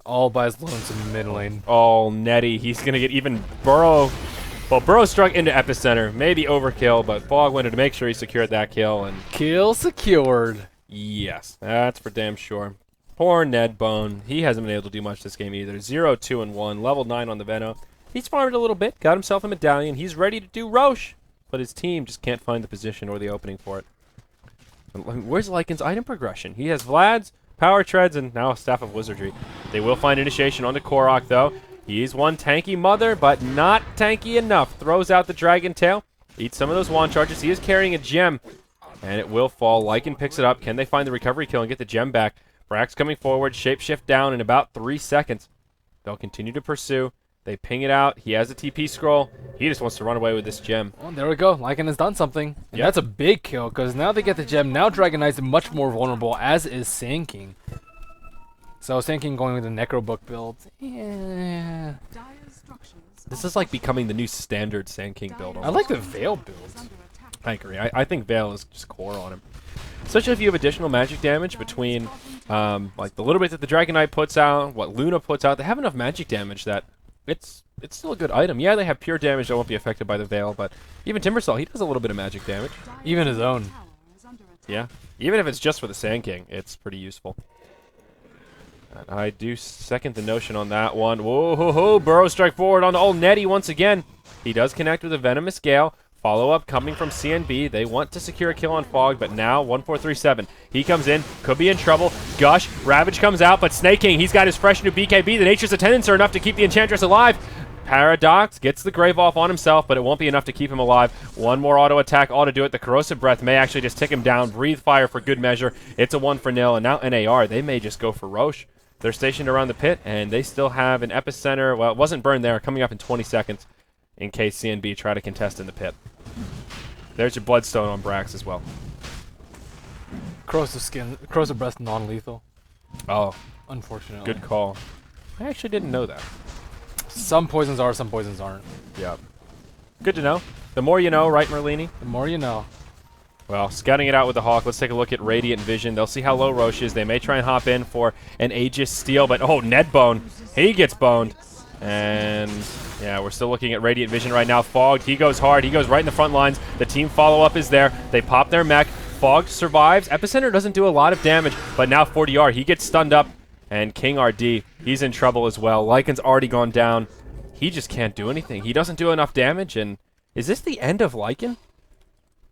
all by his lonesome mid lane. Oh, Netty, he's going to get even Burrow. Well, Burrow struck into Epicenter. Maybe overkill, but Fog wanted to make sure he secured that kill. And kill secured. Yes, that's for damn sure. Poor Ned Bone. He hasn't been able to do much this game either. 0-2-1, level 9 on the Veno. He's farmed a little bit, got himself a medallion. He's ready to do Roche, but his team just can't find the position or the opening for it. Where's Lycan's item progression? He has Vlad's, Power Treads, and now a Staff of Wizardry. They will find initiation on the Korok, though. He's one tanky mother, but not tanky enough. Throws out the Dragon Tail. Eats some of those wand charges. He is carrying a gem, and it will fall. Lycan picks it up. Can they find the recovery kill and get the gem back? Brax coming forward. Shapeshift down in about 3 seconds. They'll continue to pursue. They ping it out. He has a TP scroll. He just wants to run away with this gem. Well, there we go. Lycan has done something. And that's a big kill, because now they get the gem. Now Dragon Knight's much more vulnerable, as is Sand King. So Sand King going with the Necro Book build. Yeah. This is like becoming the new standard Sand King build. I like the Veil build. I agree. I think Veil is just core on him. Especially if you have additional magic damage between like the little bit that the Dragon Knight puts out, what Luna puts out. They have enough magic damage that it's still a good item. Yeah, they have pure damage that won't be affected by the Veil, but even Timbersaw, he does a little bit of magic damage. Even his own. Yeah. Even if it's just for the Sand King, it's pretty useful. And I do second the notion on that one. Whoa, ho, ho. Burrow strike forward on the old Netty once again. He does connect with a Venomous Gale. Follow-up coming from CNB. They want to secure a kill on Fog, but now 1-4-3-7. He comes in, could be in trouble. Gush, Ravage comes out, but Snake King, he's got his fresh new BKB. The Nature's Attendants are enough to keep the Enchantress alive. Paradox gets the Grave off on himself, but it won't be enough to keep him alive. One more auto attack ought to do it. The Corrosive Breath may actually just tick him down. Breathe Fire for good measure. It's a 1-0, and now NAR, they may just go for Roche. They're stationed around the pit, and they still have an Epicenter. Well, it wasn't burned there, coming up in 20 seconds in case CNB try to contest in the pit. There's your Bloodstone on Brax as well. Corrosive Breath non-lethal. Oh, Unfortunately. good call. I actually didn't know that. Some poisons are, some poisons aren't. Yeah. Good to know. The more you know, right, Merlini? The more you know. Well, scouting it out with the Hawk, let's take a look at Radiant Vision. They'll see how low Roche is. They may try and hop in for an Aegis steal, but oh, Ned Bone. He gets boned. And yeah, we're still looking at Radiant Vision right now. Fogged, he goes hard. He goes right in the front lines. The team follow-up is there. They pop their mech. Fogged survives. Epicenter doesn't do a lot of damage, but now 40R, he gets stunned up. And King RD, he's in trouble as well. Lycan's already gone down. He just can't do anything. He doesn't do enough damage, and is this the end of Lycan?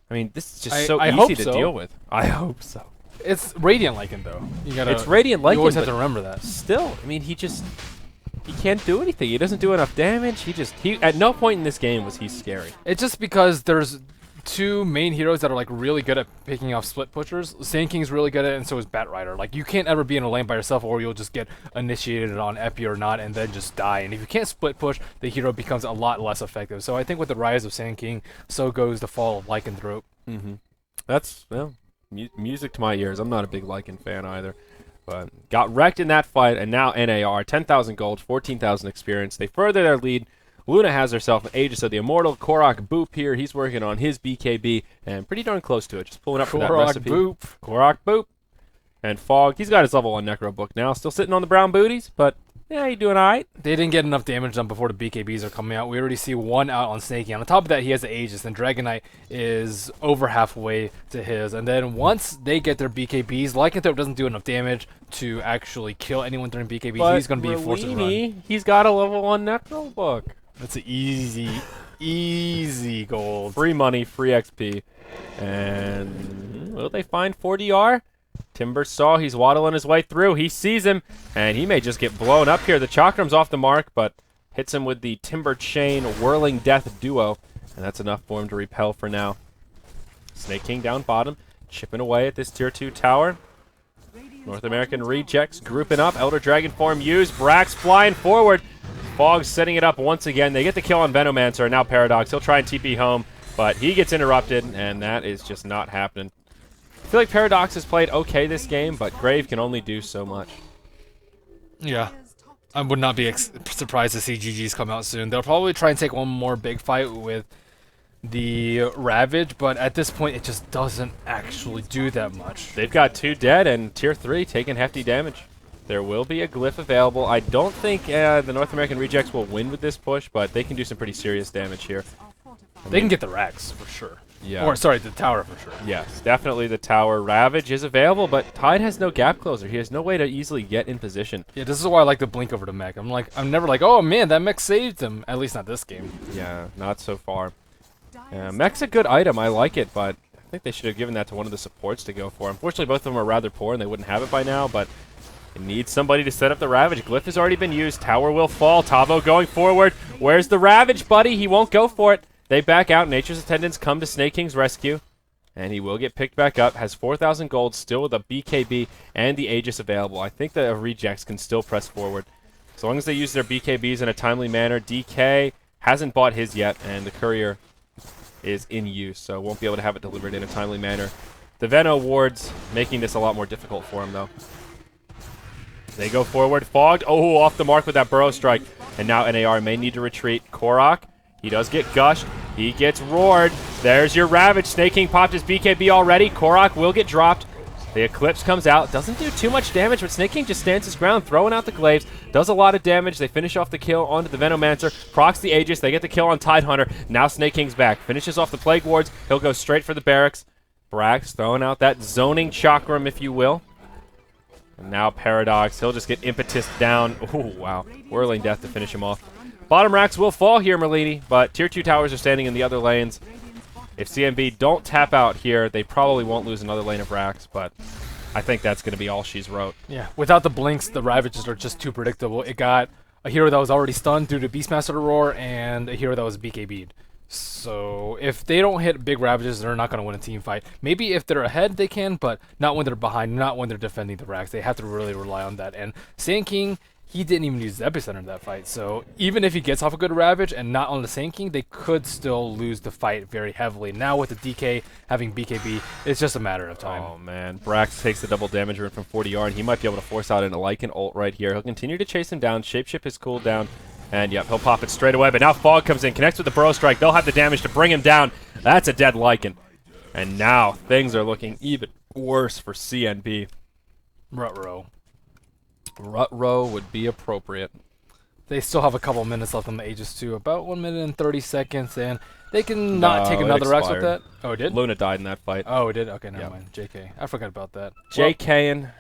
I mean, this is just so easy to deal with. I hope so. It's Radiant Lycan, though. It's Radiant Lycan. You always have to remember that. Still, I mean, he can't do anything. He doesn't do enough damage. He at no point in this game was he scary. It's just because there's two main heroes that are like really good at picking off split pushers. Sand King's really good at it, and so is Bat Rider. Like, you can't ever be in a lane by yourself, or you'll just get initiated on Epi or not, and then just die. And if you can't split push, the hero becomes a lot less effective. So I think with the rise of Sand King, so goes the fall of Lycanthrope. That's music to my ears. I'm not a big Lycan fan either. But got wrecked in that fight, and now NAR, 10,000 gold, 14,000 experience. They further their lead. Luna has herself an Aegis of the Immortal. Korok Boop here. He's working on his BKB, and pretty darn close to it. Just pulling up for that recipe. Korok Boop. And Fog, he's got his level 1 Necro book now. Still sitting on the brown booties, but yeah, he's doing all right. They didn't get enough damage done before the BKBs are coming out. We already see one out on Snakey. On top of that, he has the Aegis, and Dragon Knight is over halfway to his. And then once they get their BKBs, Lycanthrope doesn't do enough damage to actually kill anyone during BKBs. But he's going to be forced to run. He's got a level 1 Necro book. That's an easy gold. Free money, free XP. And will they find 40R? Timber saw he's waddling his way through. He sees him, and he may just get blown up here. The Chakram's off the mark, but hits him with the Timber Chain Whirling Death duo, and that's enough for him to repel for now. Snake King down bottom, chipping away at this Tier 2 tower. North American rejects grouping up. Elder Dragon form used. Brax flying forward. Fog's setting it up once again. They get the kill on Venomancer, and now Paradox. He'll try and TP home, but he gets interrupted, and that is just not happening. I feel like Paradox has played okay this game, but Grave can only do so much. Yeah. I would not be surprised to see GGs come out soon. They'll probably try and take one more big fight with the Ravage, but at this point it just doesn't actually do that much. They've got 2 dead and Tier 3 taking hefty damage. There will be a glyph available. I don't think the North American Rejects will win with this push, but they can do some pretty serious damage here. They can get the Rags for sure. Yeah. Or, sorry, the tower for sure. Yes, definitely the tower. Ravage is available, but Tide has no gap closer. He has no way to easily get in position. Yeah, this is why I like to blink over to mech. I'm never like, oh man, that mech saved him. At least not this game. Yeah, not so far. Mech's a good item. I like it, but I think they should have given that to one of the supports to go for. Unfortunately, both of them are rather poor, and they wouldn't have it by now, but it needs somebody to set up the Ravage. Glyph has already been used. Tower will fall. Tavo going forward. Where's the Ravage, buddy? He won't go for it. They back out. Nature's Attendants come to Snake King's rescue. And he will get picked back up. Has 4,000 gold, still with a BKB and the Aegis available. I think the Rejects can still press forward. As long as they use their BKBs in a timely manner. DK hasn't bought his yet, and the Courier is in use, so won't be able to have it delivered in a timely manner. The Veno wards making this a lot more difficult for him, though. They go forward. Fogged. Oh, off the mark with that Burrow Strike. And now NAR may need to retreat. Korok, he does get gushed. He gets roared. There's your Ravage. Snake King popped his BKB already. Korok will get dropped. The Eclipse comes out. Doesn't do too much damage, but Snake King just stands his ground, throwing out the glaives. Does a lot of damage. They finish off the kill onto the Venomancer. Procs the Aegis. They get the kill on Tidehunter. Now Snake King's back. Finishes off the Plague Wards. He'll go straight for the barracks. Brax throwing out that zoning chakram, if you will. And now Paradox. He'll just get impetus down. Oh, wow. Whirling Death to finish him off. Bottom racks will fall here, Merlini, but Tier 2 towers are standing in the other lanes. If CNB don't tap out here, they probably won't lose another lane of racks, but I think that's going to be all she's wrote. Yeah, without the blinks, the Ravages are just too predictable. It got a hero that was already stunned due to Beastmaster Roar and a hero that was BKB'd. So if they don't hit big Ravages, they're not going to win a team fight. Maybe if they're ahead, they can, but not when they're behind, not when they're defending the racks. They have to really rely on that. And Sand King, he didn't even use the Epicenter in that fight. So even if he gets off a good Ravage and not on the Sand King, they could still lose the fight very heavily. Now with the DK having BKB, it's just a matter of time. Oh, man. Brax takes the double damage from 40R, and he might be able to force out an Lycan ult right here. He'll continue to chase him down, shapeshift his cooldown, And yep, he'll pop it straight away. But now Fog comes in, connects with the Burrow Strike. They'll have the damage to bring him down. That's a dead Lycan. And now things are looking even worse for CNB. Ruh-roh. Rut-row would be appropriate. They still have a couple minutes left on the Aegis too. About 1 minute and 30 seconds, and they can not take another X with that. Oh, it did? Luna died in that fight. Oh, it did? Okay, never mind. JK. I forgot about that. JK.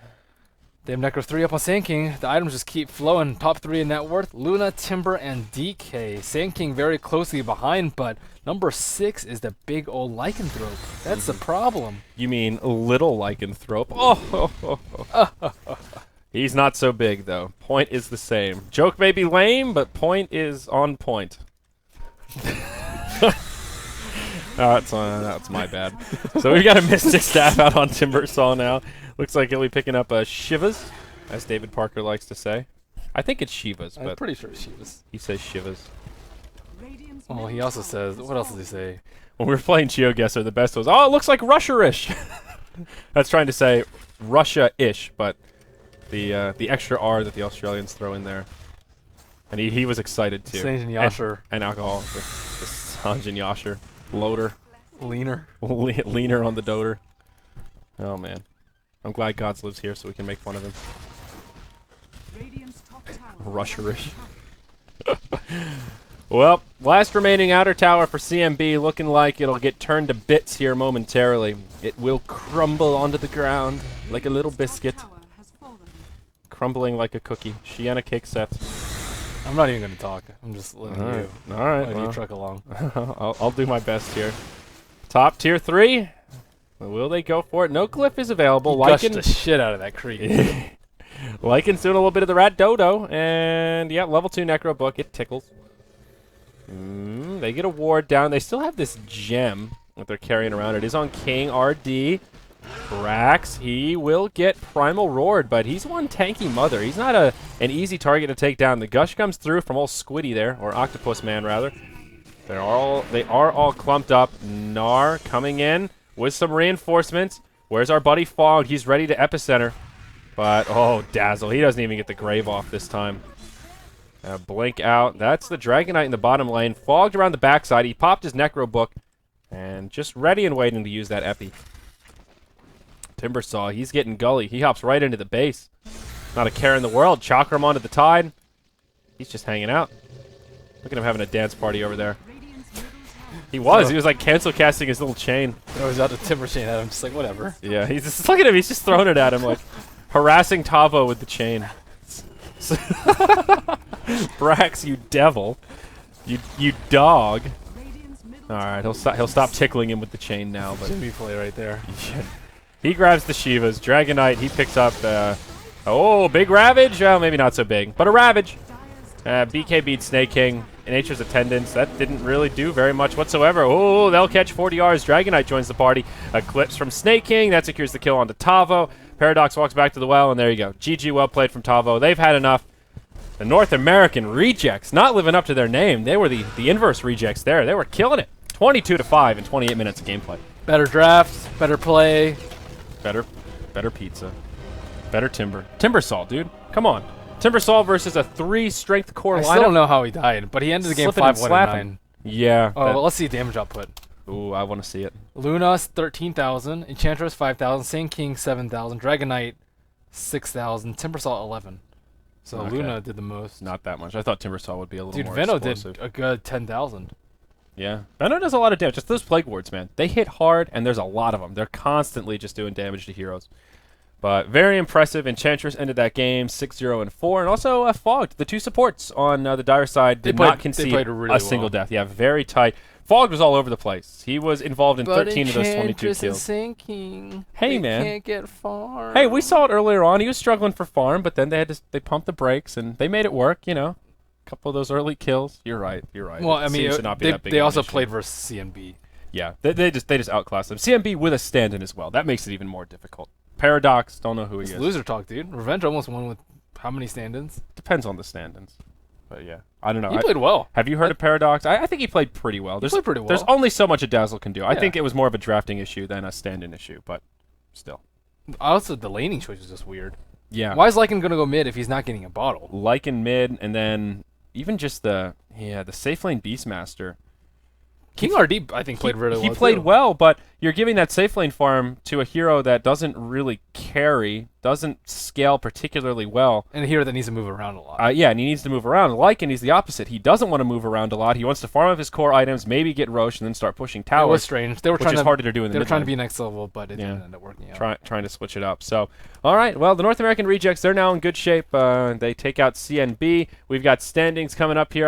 They have Necro 3 up on Sand King. The items just keep flowing. Top 3 in net worth. Luna, Timber, and DK. Sand King very closely behind, but number 6 is the big old Lycanthrope. That's the problem. You mean little Lycanthrope? Oh. He's not so big, though. Point is the same. Joke may be lame, but point is on point. That's my bad. So we've got a Mystic Staff out on Timbersaw now. Looks like he'll be picking up Shivas, as David Parker likes to say. I think it's Shivas, but I'm pretty sure it's Shivas. he says Shivas. Well, he also says, what else does he say? When we were playing GeoGuessr, the best was, oh, it looks like Russia-ish. That's trying to say Russia-ish, but the extra R that the Australians throw in there. And he was excited too. Sanjin Yasher. And alcohol. The Sanjin Yasher. Loader. Leaner. Leaner on the doter. Oh, man. I'm glad Gods lives here so we can make fun of him. Russia-ish. Well, last remaining outer tower for CNB, looking like it'll get turned to bits here momentarily. It will crumble onto the ground like a little biscuit. Crumbling like a cookie. Shiana cake set. I'm not even going to talk. I'm just letting you. All right. Letting you truck along. I'll do my best here. Top tier 3. Will they go for it? No glyph is available. Gushed the shit out of that creep. Lycan's doing a little bit of the rat dodo, and yeah, level 2 necro book. It tickles. They get a ward down. They still have this gem that they're carrying around. It is on King RD. Brax, he will get Primal Roared, but he's one tanky mother. He's not an easy target to take down. The gush comes through from old Squiddy there, or Octopus Man rather. They are all clumped up. NAR coming in with some reinforcements. Where's our buddy Fog? He's ready to epicenter. But, oh, Dazzle. He doesn't even get the grave off this time. Blink out. That's the Dragonite in the bottom lane. Fogged around the backside. He popped his Necro Book. And just ready and waiting to use that Epi. Timbersaw, he's getting gully. He hops right into the base. Not a care in the world. Chakram onto the Tide. He's just hanging out. Look at him having a dance party over there. He was. He was like cancel casting his little chain. Throws out the timber chain at him, just like, whatever. Yeah, he's just, look at him. He's just throwing it at him, like harassing Tavo with the chain. Brax, you devil. You dog. Alright, he'll stop tickling him with the chain now. But Jimmy play right there. He grabs the Shivas. Dragonite, he picks up, oh, big Ravage? Well, maybe not so big, but a Ravage. BK beats Snake King. Nature's Attendance, that didn't really do very much whatsoever. Oh, they'll catch 40 Rs. Dragonite joins the party. Eclipse from Snake King, that secures the kill onto Tavo. Paradox walks back to the well, and there you go. GG, well played from Tavo. They've had enough. The North American rejects, not living up to their name. They were the inverse rejects there. They were killing it. 22-5 in 28 minutes of gameplay. Better draft, better play. Better pizza. Better timber. Timbersaw, dude. Come on. Timbersaw versus a 3 strength core lineup. I still don't know how he died, but he ended the game 5-1-9. Yeah. Oh, well, let's see damage output. Ooh, I want to see it. Luna's 13,000, Enchantress 5,000, Sand King 7,000, Dragonite 6,000, Timbersaw 11. So Okay. Luna did the most. Not that much. I thought Timbersaw would be a little Dude, more Venno explosive. did a good 10,000. Yeah. Venno does a lot of damage. Just those Plague Wards, man. They hit hard, and there's a lot of them. They're constantly just doing damage to heroes. But very impressive. Enchantress ended that game 6-0 and 4. And also Fogged. The 2 supports on the Dire side did not concede a single death. Yeah, very tight. Fogged was all over the place. He was involved in 13 of those 22 kills. Sand King, hey, man. Can't get farm. Hey, we saw it earlier on. He was struggling for farm, but then they pumped the brakes, and they made it work, you know. A couple of those early kills. You're right. Well, I mean, they also played versus CNB. Yeah, they just outclassed them. CNB with a stand-in as well. That makes it even more difficult. Paradox, don't know who he is. Loser talk, dude. Revenge almost won with how many stand-ins? Depends on the stand-ins. But yeah, I don't know. He played well. Have you heard of Paradox? I think he played pretty well. He played pretty well. There's only so much a Dazzle can do. I Yeah. think it was more of a drafting issue than a stand-in issue, but still. Also, the laning choice is just weird. Yeah. Why is Lycan going to go mid if he's not getting a bottle? Lycan mid, and then even just the safe lane Beastmaster. King RD, I think, played really well. He played too. well, but you're giving that safe lane farm to a hero that doesn't really carry, doesn't scale particularly well. And a hero that needs to move around a lot. Yeah, and he needs to move around. Lycan, he's the opposite. He doesn't want to move around a lot. He wants to farm up his core items, maybe get Roche, and then start pushing It towers. was strange. They were which trying is to harder to do in the They were trying to mid be next level, but it didn't end up working out. trying to switch it up. So, all right. Well, the North American rejects, they're now in good shape. They take out CNB. We've got standings coming up here.